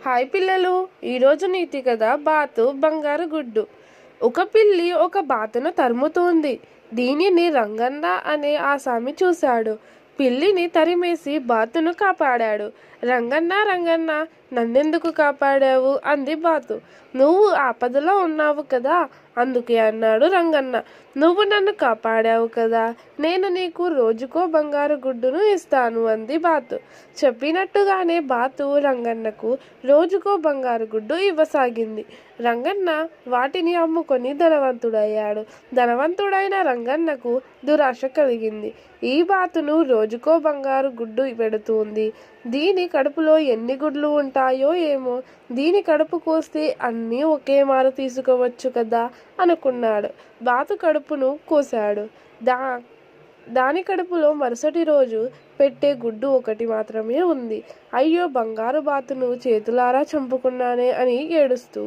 Hi పిల్లలు, ఈరోజు నీతి కథ బాతు బంగారు గుడ్డు. ఒక పిల్లి ఒక బాతును తరుముతోంది. దీనిని రంగన్న అనే ఆసామి చూశాడు. పిల్లిని తరిమేసి బాతును కాపాడాడు. రంగన్న రంగన్న, నన్నెందుకు కాపాడావు అంది బాతు. నువ్వు ఆపదలో ఉన్నావు కదా అందుకే అన్నాడు రంగన్న. నువ్వు నన్ను కాపాడావు కదా, నేను నీకు రోజుకో బంగారు గుడ్డును ఇస్తాను అంది బాతు. చెప్పినట్టుగానే బాతు రంగన్నకు రోజుకో బంగారు గుడ్డు ఇవ్వసాగింది. రంగన్న వాటిని అమ్ముకొని ధనవంతుడయ్యాడు. ధనవంతుడైన రంగన్నకు దురాశ కలిగింది. ఈ బాతును రోజుకో బంగారు గుడ్డు పెడుతుంది. దీని కడుపులో ఎన్ని గుడ్లు ఉంటాయో ఏమో, దీని కడుపు కోస్తే అన్నీ ఒకే మారు తీసుకోవచ్చు కదా అనుకున్నాడు. బాతు కడుపును కోశాడు. దాని కడుపులో మరుసటి రోజు పెట్టే గుడ్డు ఒకటి మాత్రమే ఉంది. అయ్యో, బంగారు బాతును చేతులారా చంపుకున్నానే అని ఏడుస్తూ